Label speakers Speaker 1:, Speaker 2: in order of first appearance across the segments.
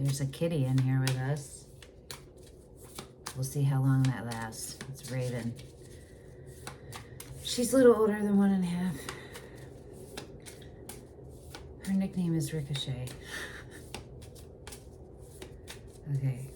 Speaker 1: There's a kitty in here with us. We'll see how long that lasts. It's Raven. She's a little older than 1.5. Her nickname is Ricochet. Okay.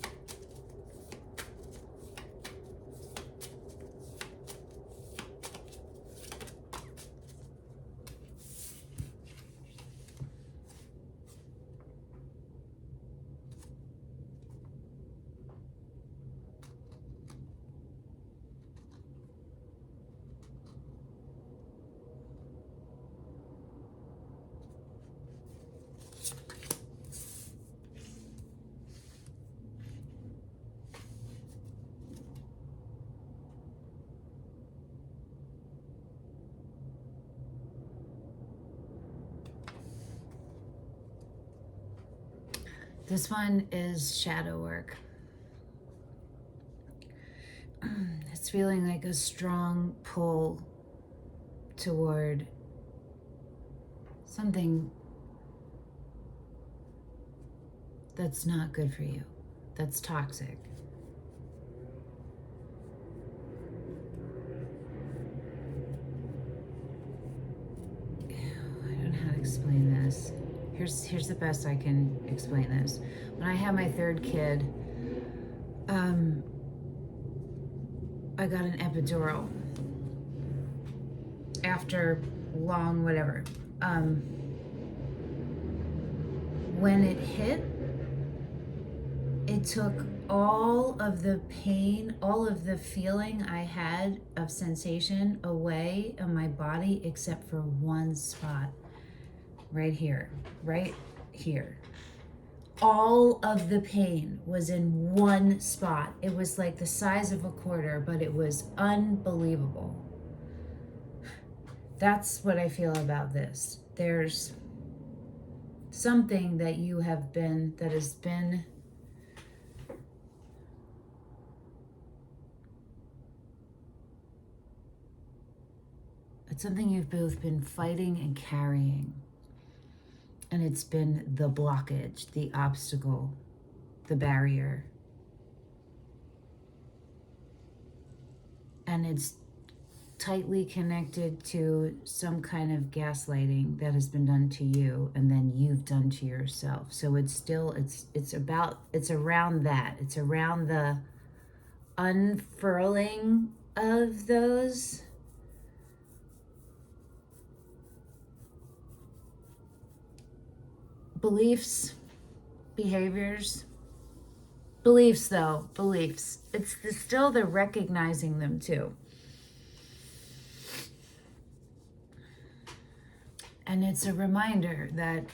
Speaker 1: This one is shadow work. It's feeling like a strong pull toward something that's not good for you, that's toxic. I don't know how to explain this. Here's the best I can explain this. When I had my third kid, I got an epidural after long whatever. When it hit, it took all of the pain, all of the feeling I had of sensation away in my body except for one spot. Right here, right here. All of the pain was in one spot. It was like the size of a quarter, but it was unbelievable. That's what I feel about this. There's something that you have been, that has been it's something you've both been fighting and carrying. And it's been the blockage, the obstacle, the barrier. And it's tightly connected to some kind of gaslighting that has been done to you and then you've done to yourself. So it's still, it's around that. It's around the unfurling of those beliefs, behaviors. Beliefs. It's still the recognizing them too. And it's a reminder that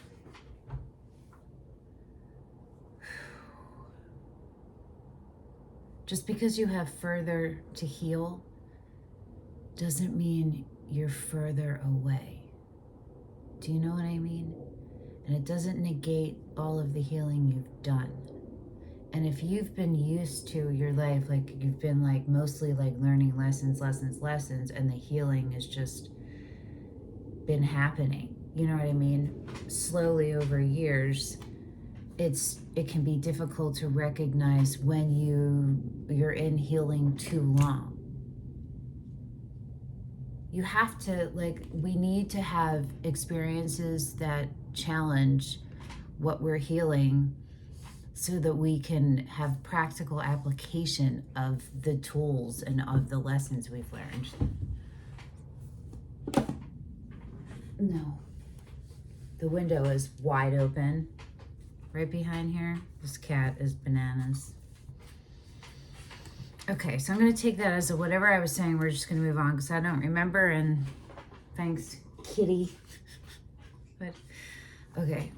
Speaker 1: just because you have further to heal doesn't mean you're further away. Do you know what I mean? And it doesn't negate all of the healing you've done. And if you've been used to your life, like you've been like mostly like learning lessons, and the healing has just been happening, you know what I mean? Slowly over years, it can be difficult to recognize when you're in healing too long. You have to, like, we need to have experiences that challenge what we're healing so that we can have practical application of the tools and of the lessons we've learned. No. The window is wide open. Right behind here, this cat is bananas. Okay, so I'm going to take that as a whatever I was saying. We're just going to move on because I don't remember. And thanks, kitty. But okay,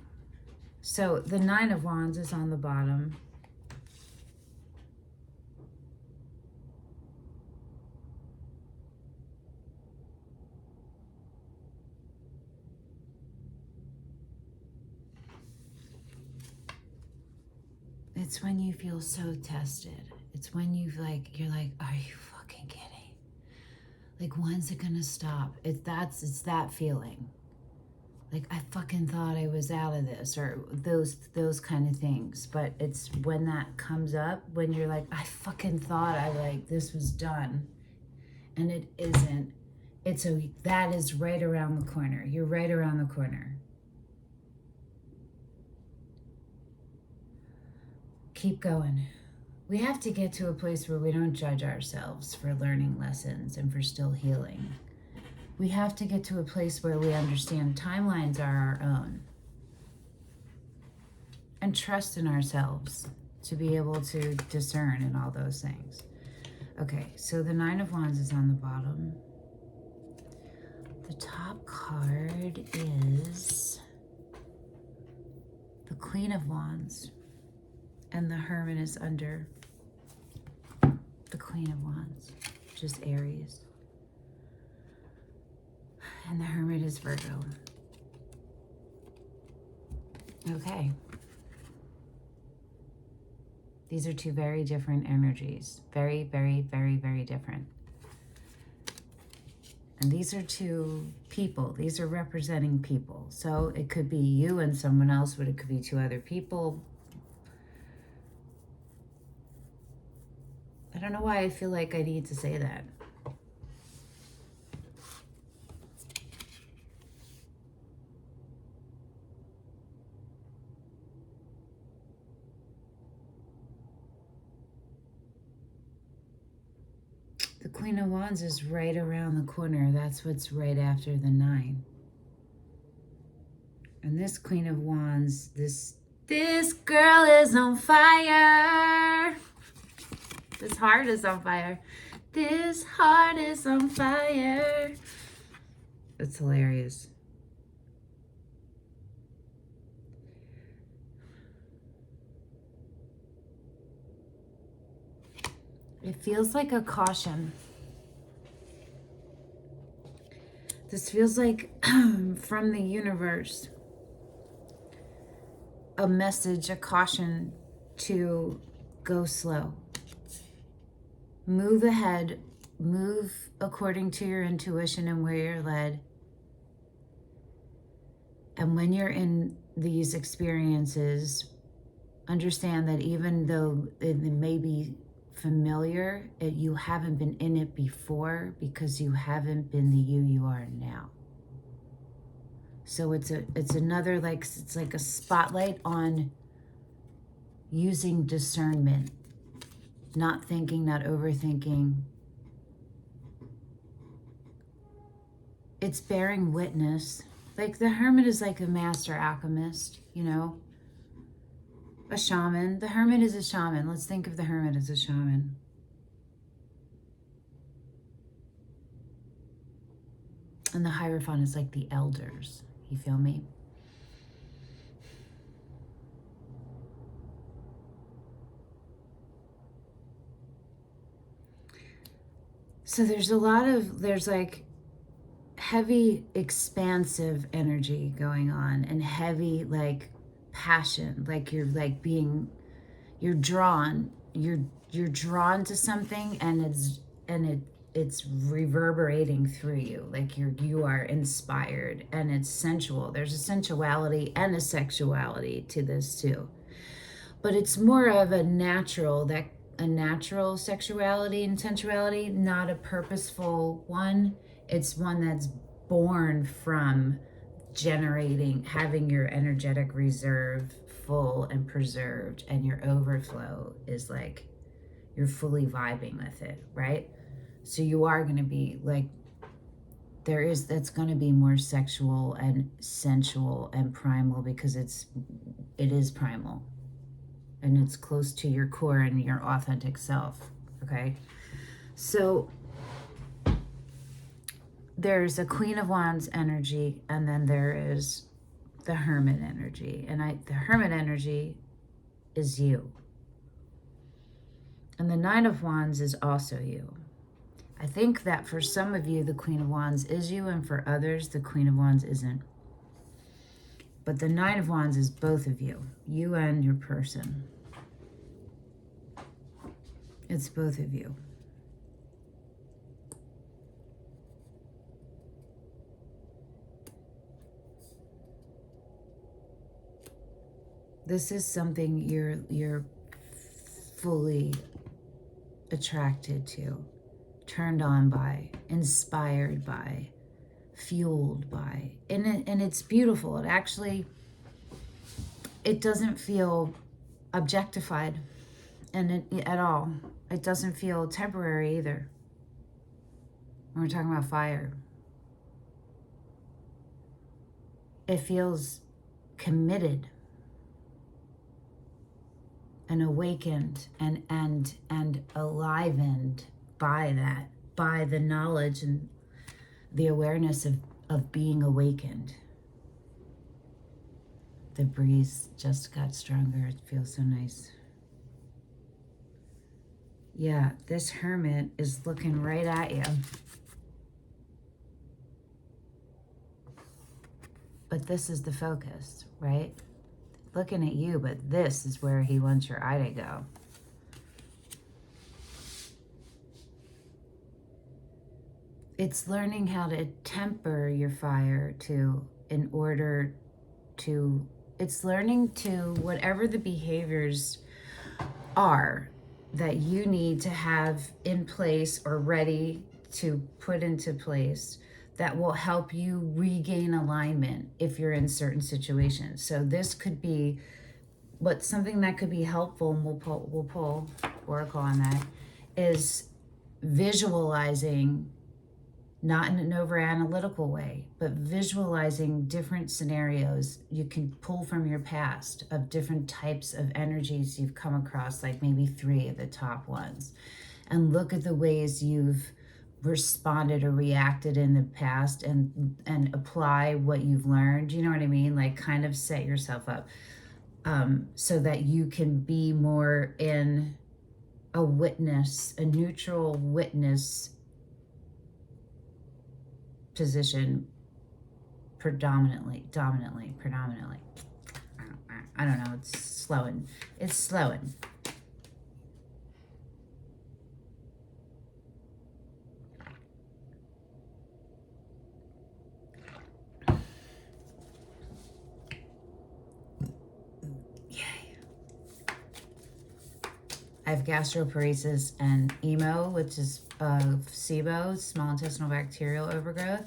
Speaker 1: so the 9 of Wands is on the bottom. It's when you feel so tested. It's when you're like, are you fucking kidding? Like, when's it gonna stop? It's that feeling. like, I fucking thought I was out of this, or those kind of things. But it's when that comes up, when you're like, I fucking thought this was done, and it isn't. That is right around the corner. You're right around the corner. Keep going. We have to get to a place where we don't judge ourselves for learning lessons and for still healing. We have to get to a place where we understand timelines are our own and trust in ourselves to be able to discern and all those things. Okay, so the Nine of Wands is on the bottom. The top card is the Queen of Wands, and the Hermit is under the Queen of Wands, which is Aries. And the Hermit is Virgo. Okay. These are two very different energies. Very, very, very, very different. And these are two people. These are representing people. So it could be you and someone else, but it could be two other people. I don't know why I feel like I need to say that. The Queen of Wands is right around the corner. That's what's right after the 9. And this Queen of Wands, this girl is on fire. This heart is on fire. This heart is on fire. It's hilarious. It feels like a caution. This feels like from the universe, a message, a caution to go slow. Move ahead, move according to your intuition and where you're led. And when you're in these experiences, understand that even though it may be familiar, you haven't been in it before because you haven't been the you are now. So it's another, it's like a spotlight on using discernment, not thinking, not overthinking. It's bearing witness. Like the Hermit is like a master alchemist, you know, a shaman. The Hermit is a shaman. Let's think of the Hermit as a shaman. And the Hierophant is like the elders. You feel me? So there's like heavy expansive energy going on, and heavy like passion, like you're drawn to something, and it's reverberating through you, like you are inspired, and it's sensual. There's a sensuality and a sexuality to this too, but it's more of a natural sexuality and sensuality, not a purposeful one. It's one that's born from having your energetic reserve full and preserved, and your overflow is like you're fully vibing with it, right? So you are going to be like, that's going to be more sexual and sensual and primal, because it is primal, and it's close to your core and your authentic self. Okay, so there's a Queen of Wands energy, and then there is the Hermit energy, and the Hermit energy is you, and the Nine of Wands is also you. I think that for some of you, the Queen of Wands is you, and for others, the Queen of Wands isn't. But the Nine of Wands is both of you and your person. It's both of you. This is something you're fully attracted to, turned on by, inspired by, fueled by. And it's beautiful. It actually, it doesn't feel objectified at all. It doesn't feel temporary either. When we're talking about fire, it feels committed and awakened and alivened by that, by the knowledge and the awareness of being awakened. The breeze just got stronger. It feels so nice. Yeah, this hermit is looking right at you. But this is the focus, right? Looking at you, but this is where he wants your eye to go. It's learning how to temper your fire it's learning to, whatever the behaviors are that you need to have in place or ready to put into place that will help you regain alignment if you're in certain situations. So this could be something that could be helpful, and we'll pull oracle on that, is visualizing, not in an over analytical way, but visualizing different scenarios you can pull from your past of different types of energies you've come across, like maybe 3 of the top ones, and look at the ways you've responded or reacted in the past and apply what you've learned. You know what I mean? Like, kind of set yourself up so that you can be more in a witness, a neutral witness position, predominantly. I don't know. It's slowing. Yay. I have gastroparesis and EMO, which is SIBO, small intestinal bacterial overgrowth.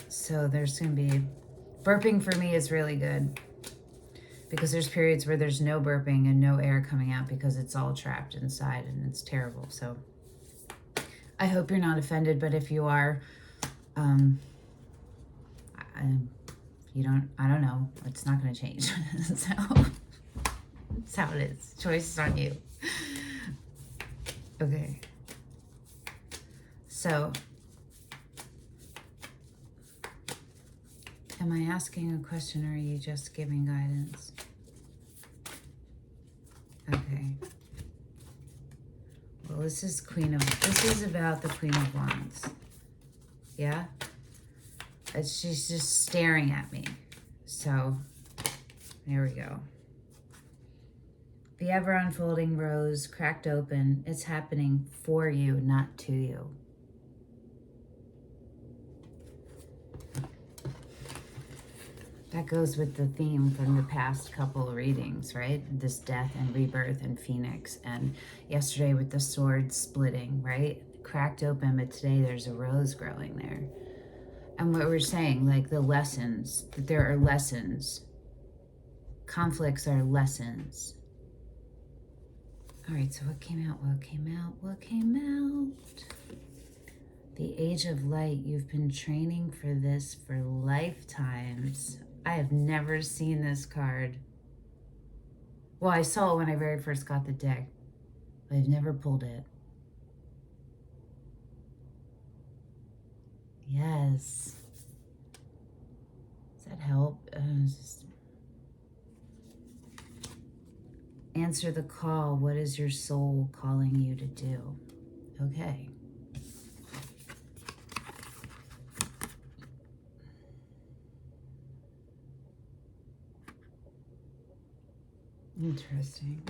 Speaker 1: So there's going to be, burping for me is really good, because there's periods where there's no burping and no air coming out because it's all trapped inside, and it's terrible. So I hope you're not offended, but if you are, I don't know. It's not going to change. So that's how it is. Choice is on you. Okay. So, am I asking a question, or are you just giving guidance? Okay. Well, this is about the Queen of Wands. Yeah? She's just staring at me. So, there we go. The ever unfolding rose cracked open. It's happening for you, not to you. That goes with the theme from the past couple of readings, right? This death and rebirth and phoenix. And yesterday with the sword splitting, right? Cracked open, but today there's a rose growing there. And what we're saying, like the lessons, that there are lessons. Conflicts are lessons. All right, so what came out? What came out? The Age of Light. You've been training for this for lifetimes. I have never seen this card. Well, I saw it when I very first got the deck, but I've never pulled it. Yes. Does that help? Just answer the call. What is your soul calling you to do? Okay. Interesting.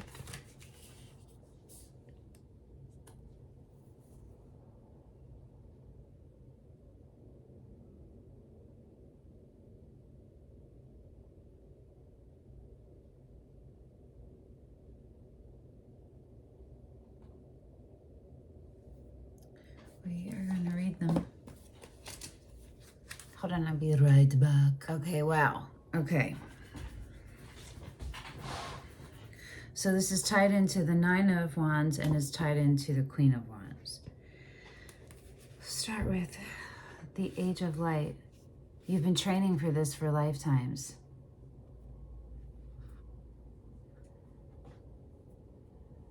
Speaker 1: Hold on, I'll be right back. Okay, wow. Okay. So this is tied into the Nine of Wands and is tied into the Queen of Wands. Start with the Age of Light. You've been training for this for lifetimes.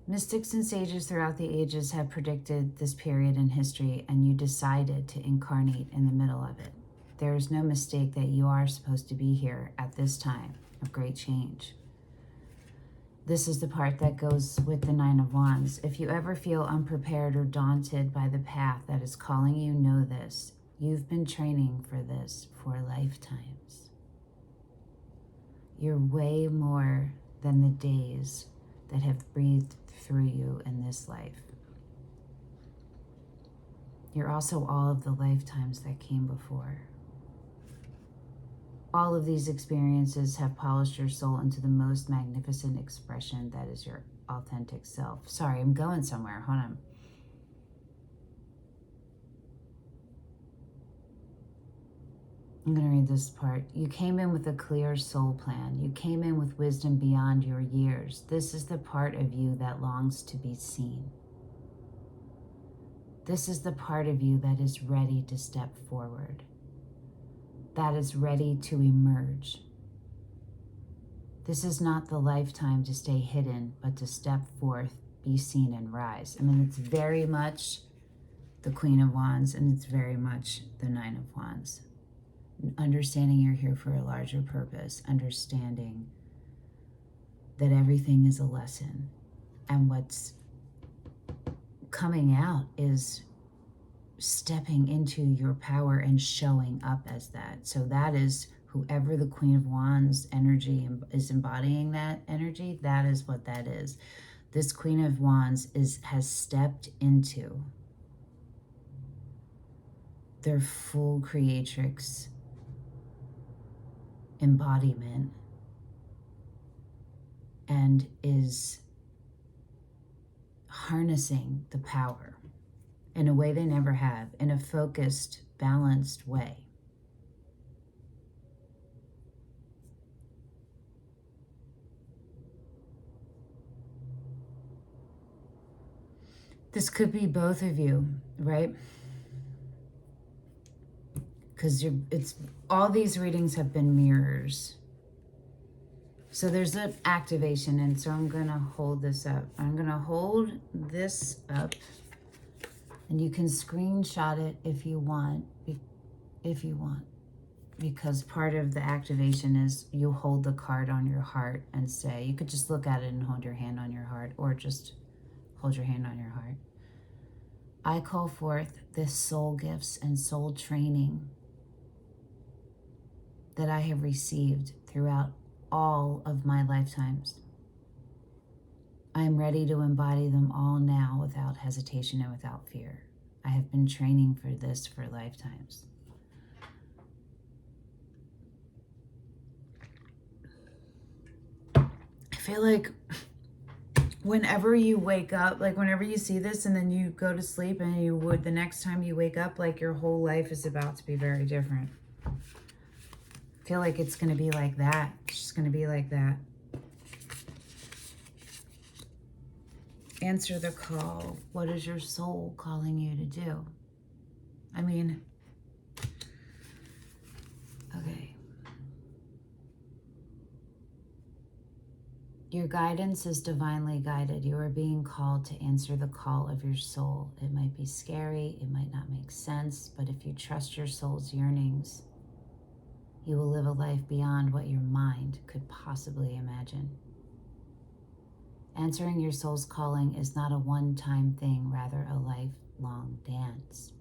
Speaker 1: Mystics and sages throughout the ages have predicted this period in history, and you decided to incarnate in the middle of it. There is no mistake that you are supposed to be here at this time of great change. This is the part that goes with the Nine of Wands. If you ever feel unprepared or daunted by the path that is calling you, know this. You've been training for this for lifetimes. You're way more than the days that have breathed through you in this life. You're also all of the lifetimes that came before. All of these experiences have polished your soul into the most magnificent expression that is your authentic self. Sorry, I'm going somewhere. Hold on. I'm going to read this part. You came in with a clear soul plan. You came in with wisdom beyond your years. This is the part of you that longs to be seen. This is the part of you that is ready to step forward, that is ready to emerge. This is not the lifetime to stay hidden, but to step forth, be seen, and rise. I mean, it's very much the Queen of Wands, and it's very much the Nine of Wands. Understanding you're here for a larger purpose, understanding that everything is a lesson, and what's coming out is stepping into your power and showing up as that. So that is whoever the Queen of Wands energy is embodying, that energy, that is what that is. This Queen of Wands has stepped into their full creatrix embodiment and is harnessing the power in a way they never have, in a focused, balanced way. This could be both of you, right? Because it's all these readings have been mirrors. So there's an activation, and so I'm going to hold this up. I'm going to hold this up, and you can screenshot it if you want, because part of the activation is you hold the card on your heart and say, you could just look at it and hold your hand on your heart, or just hold your hand on your heart. I call forth this soul gifts and soul training that I have received throughout all of my lifetimes. I am ready to embody them all now without hesitation and without fear. I have been training for this for lifetimes. I feel like whenever you wake up, like whenever you see this and then you go to sleep and you would, the next time you wake up, like your whole life is about to be very different. I feel like it's going to be like that. It's just going to be like that. Answer the call. What is your soul calling you to do? I mean, okay. Your guidance is divinely guided. You are being called to answer the call of your soul. It might be scary. It might not make sense. But if you trust your soul's yearnings, you will live a life beyond what your mind could possibly imagine. Answering your soul's calling is not a one-time thing, rather a lifelong dance.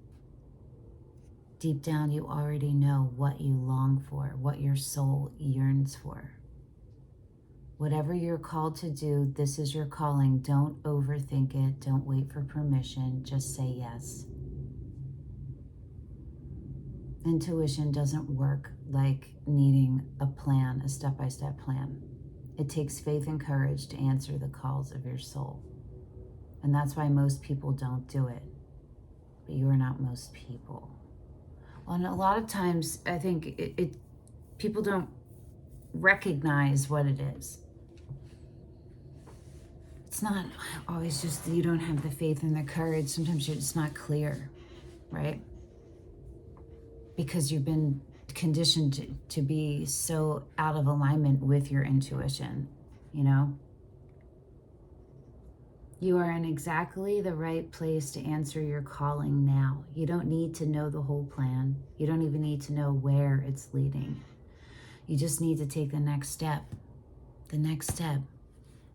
Speaker 1: Deep down, you already know what you long for, what your soul yearns for. Whatever you're called to do, this is your calling. Don't overthink it. Don't wait for permission. Just say yes. Intuition doesn't work like needing a plan, a step-by-step plan. It takes faith and courage to answer the calls of your soul. And that's why most people don't do it. But you are not most people. And a lot of times, I think people don't recognize what it is. It's not always just that you don't have the faith and the courage. Sometimes you're just not clear, right? Because you've been conditioned to be so out of alignment with your intuition, you know? You are in exactly the right place to answer your calling now. You don't need to know the whole plan. You don't even need to know where it's leading. You just need to take the next step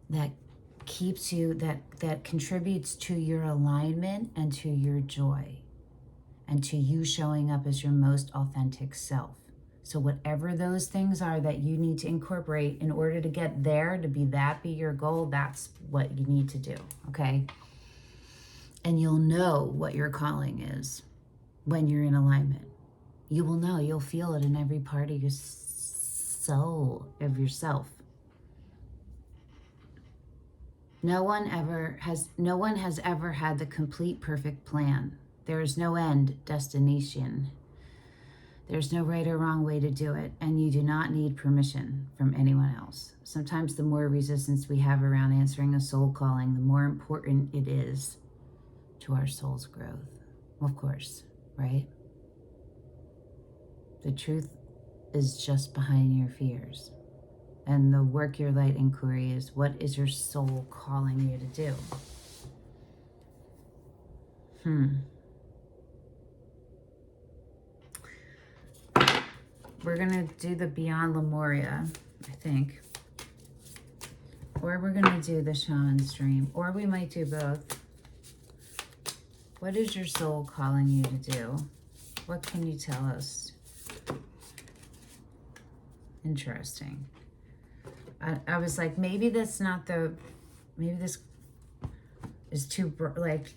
Speaker 1: that keeps you, that contributes to your alignment and to your joy and to you showing up as your most authentic self. So whatever those things are that you need to incorporate in order to get there, to be your goal, that's what you need to do, okay? And you'll know what your calling is when you're in alignment. You will know, you'll feel it in every part of your soul, of yourself. No one has ever had the complete perfect plan. There is no end destination. There's no right or wrong way to do it, and you do not need permission from anyone else. Sometimes the more resistance we have around answering a soul calling, the more important it is to our soul's growth. Of course, right? The truth is just behind your fears. And the work your light inquiry is, what is your soul calling you to do? We're going to do the Beyond Lemuria, I think. Or we're going to do the Shaman's Dream. Or we might do both. What is your soul calling you to do? What can you tell us? Interesting. I was like, maybe this is too,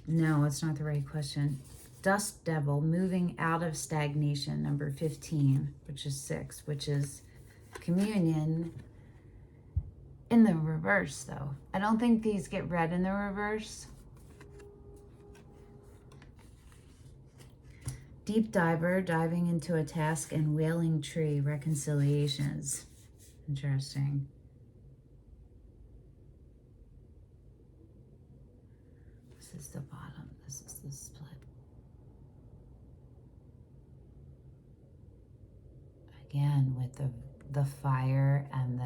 Speaker 1: no, it's not the right question. Dust Devil, moving out of stagnation, number 15, which is 6, which is communion in the reverse, though. I don't think these get read in the reverse. Deep Diver, diving into a task, and Wailing Tree, reconciliations. Interesting. This is the bottom. This is the split. Again, with the fire and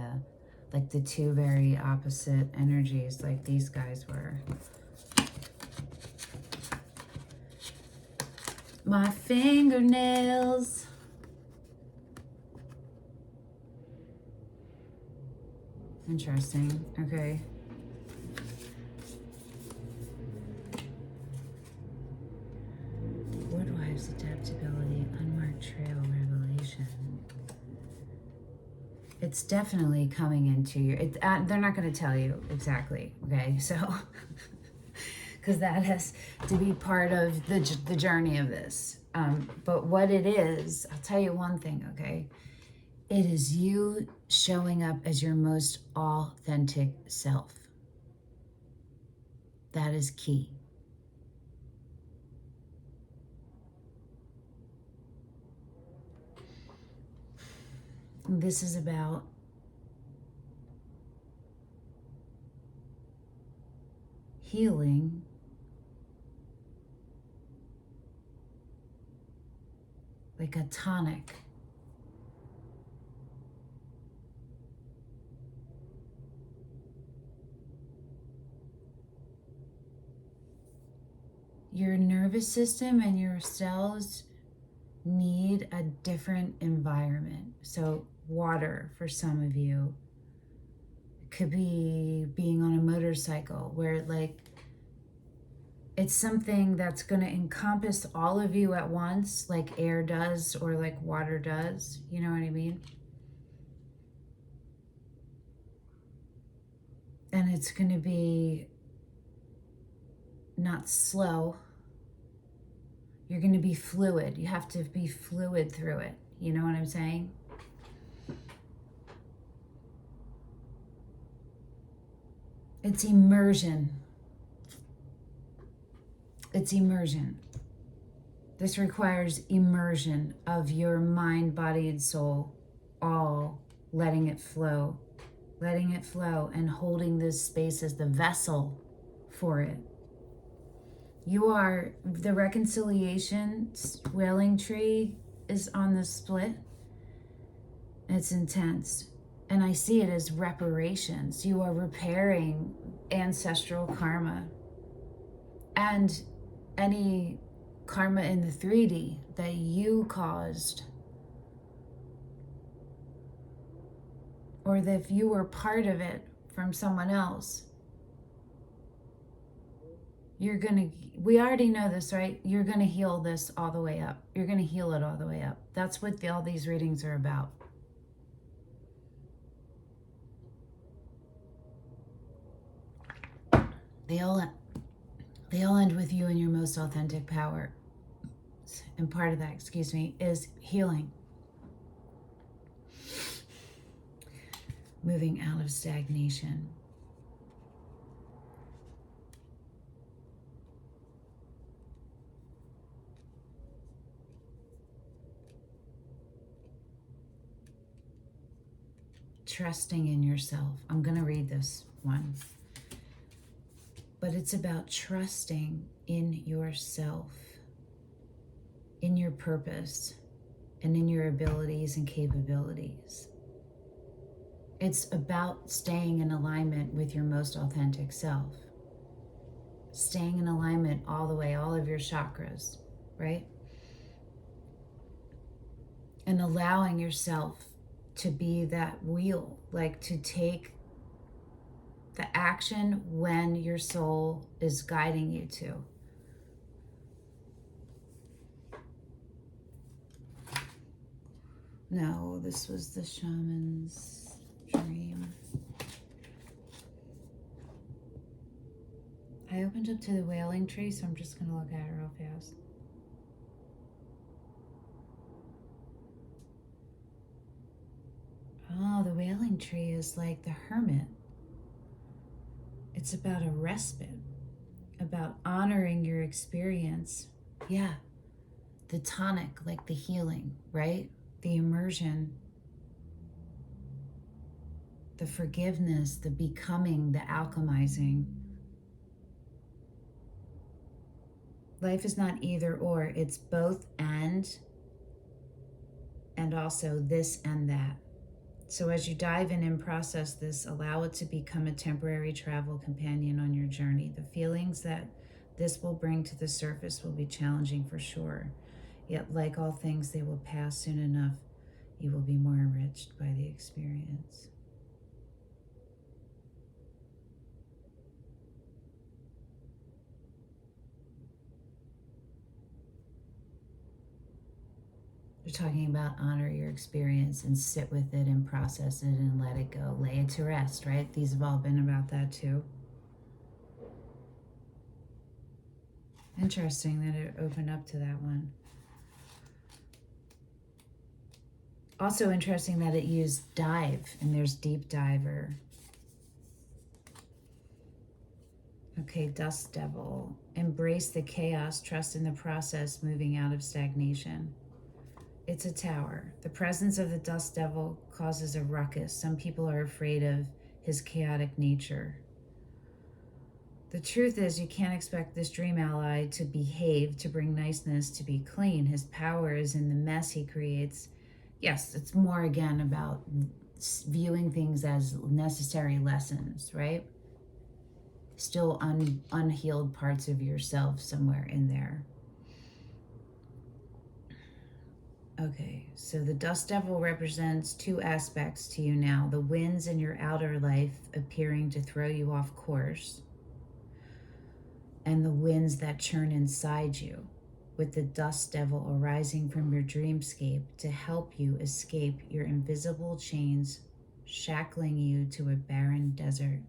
Speaker 1: the two very opposite energies, like these guys were. My fingernails. Interesting. Okay. Woodwives, adaptability, unmarked trail, revelation. It's definitely coming into you. They're not going to tell you exactly, okay? So, because that has to be part of the journey of this. But what it is, I'll tell you one thing, okay? It is you showing up as your most authentic self. That is key. This is about healing like a tonic. Your nervous system and your cells need a different environment. So water for some of you. It could be being on a motorcycle where it's something that's going to encompass all of you at once, like air does or like water does. You know what I mean? And it's going to be not slow. You're going to be fluid. You have to be fluid through it. You know what I'm saying? It's immersion. It's immersion. This requires immersion of your mind, body, and soul, all letting it flow, and holding this space as the vessel for it. You are the reconciliation wailing tree is on the split. It's intense. And I see it as reparations. You are repairing ancestral karma and any karma in the 3D that you caused, or that if you were part of it from someone else. We already know this, right? You're gonna heal this all the way up. You're gonna heal it all the way up. That's what all these readings are about. They all end with you in your most authentic power. And part of that, is healing. Moving out of stagnation. Trusting in yourself. I'm going to read this one. But it's about trusting in yourself, in your purpose, and in your abilities and capabilities. It's about staying in alignment with your most authentic self. Staying in alignment all the way, all of your chakras, right? And allowing yourself to be that wheel, like to take the action when your soul is guiding you to. No, this was the shaman's dream. I opened up to the wailing tree, so I'm just going to look at it real fast. Oh, the wailing tree is like the hermit. It's about a respite, about honoring your experience. Yeah, the tonic, like the healing, right? The immersion, the forgiveness, the becoming, the alchemizing. Life is not either or, it's both and also this and that. So as you dive in and process this, allow it to become a temporary travel companion on your journey. The feelings that this will bring to the surface will be challenging for sure. Yet, like all things, they will pass soon enough. You will be more enriched by the experience. We're talking about honor your experience and sit with it and process it and let it go. Lay it to rest, right? These have all been about that too. Interesting that it opened up to that one. Also interesting that it used dive, and there's deep diver. Okay, dust devil. Embrace the chaos, trust in the process, moving out of stagnation. It's a tower. The presence of the dust devil causes a ruckus. Some people are afraid of his chaotic nature. The truth is, you can't expect this dream ally to behave, to bring niceness, to be clean. His power is in the mess he creates. Yes, it's more again about viewing things as necessary lessons, right? Still unhealed parts of yourself somewhere in there. Okay, so the dust devil represents two aspects to you now. The winds in your outer life appearing to throw you off course, and the winds that churn inside you, with the dust devil arising from your dreamscape to help you escape your invisible chains, shackling you to a barren desert.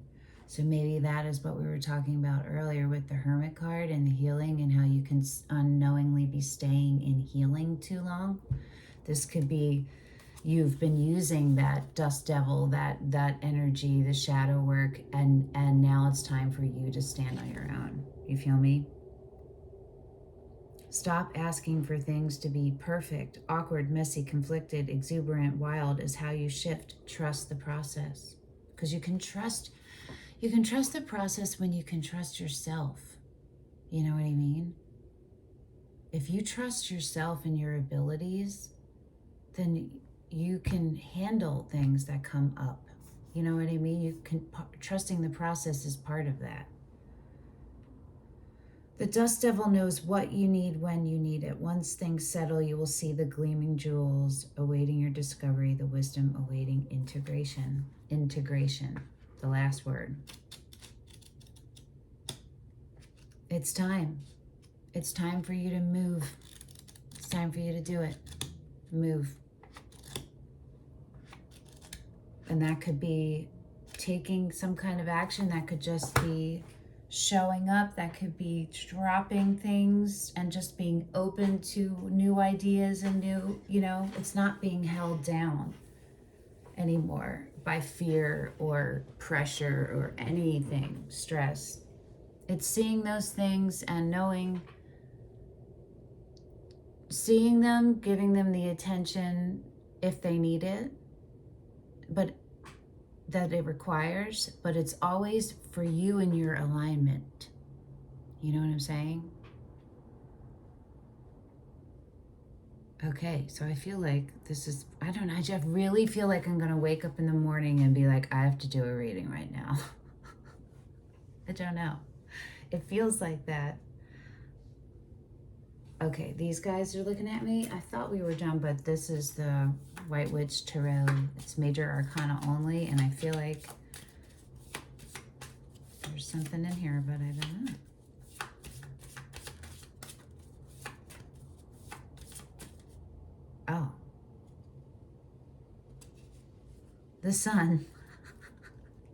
Speaker 1: So maybe that is what we were talking about earlier with the Hermit card and the healing, and how you can unknowingly be staying in healing too long. This could be you've been using that dust devil, that energy, the shadow work, and now it's time for you to stand on your own. You feel me? Stop asking for things to be perfect. Awkward, messy, conflicted, exuberant, wild is how you shift. Trust the process. Because you can trust the process when you can trust yourself. You know what I mean? If you trust yourself and your abilities, then you can handle things that come up. You know what I mean? You can trusting the process is part of that. The dust devil knows what you need when you need it. Once things settle, you will see the gleaming jewels awaiting your discovery, the wisdom awaiting integration. Integration, the last word. It's time. It's time for you to move. It's time for you to do it. Move. And that could be taking some kind of action. That could just be showing up. That could be dropping things and just being open to new ideas and new, it's not being held down anymore by fear or pressure or anything, stress. It's seeing those things and seeing them, giving them the attention if they need it, but that it requires, but it's always for you and your alignment. You know what I'm saying? Okay, so I feel like this is, I don't know, I just really feel like I'm going to wake up in the morning and be like, I have to do a reading right now. I don't know. It feels like that. Okay, these guys are looking at me. I thought we were done, but this is the White Witch Tarot. It's Major Arcana only, and I feel like there's something in here, but I don't know. Oh. The Sun.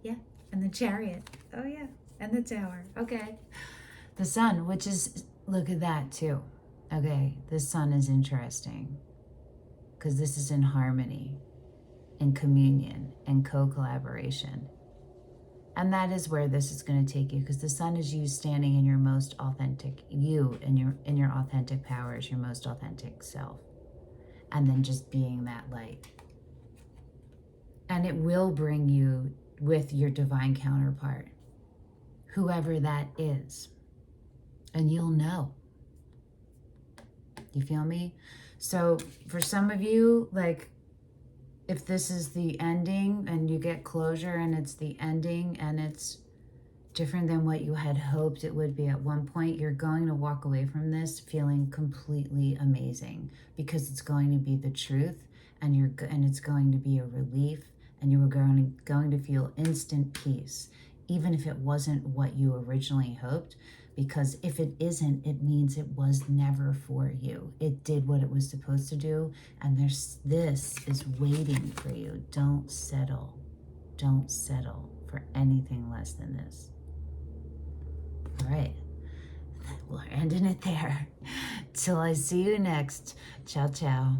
Speaker 1: Yeah, and the Chariot. Oh, yeah, and the Tower. Okay. The Sun, which is, look at that, too. Okay, the Sun is interesting because this is in harmony, in communion, and co-collaboration. And that is where this is going to take you, because the Sun is you standing in your most authentic, you in your authentic powers, your most authentic self. And then just being that light. And it will bring you with your divine counterpart, whoever that is. And you'll know. You feel me? So for some of you, like, if this is the ending and you get closure and it's the ending and it's different than what you had hoped it would be at one point, you're going to walk away from this feeling completely amazing, because it's going to be the truth, and it's going to be a relief, and you are going to feel instant peace, even if it wasn't what you originally hoped. Because if it isn't, it means it was never for you. It did what it was supposed to do, and this is waiting for you. Don't settle. Don't settle for anything less than this. All right. We're ending it there. Till I see you next. Ciao, ciao.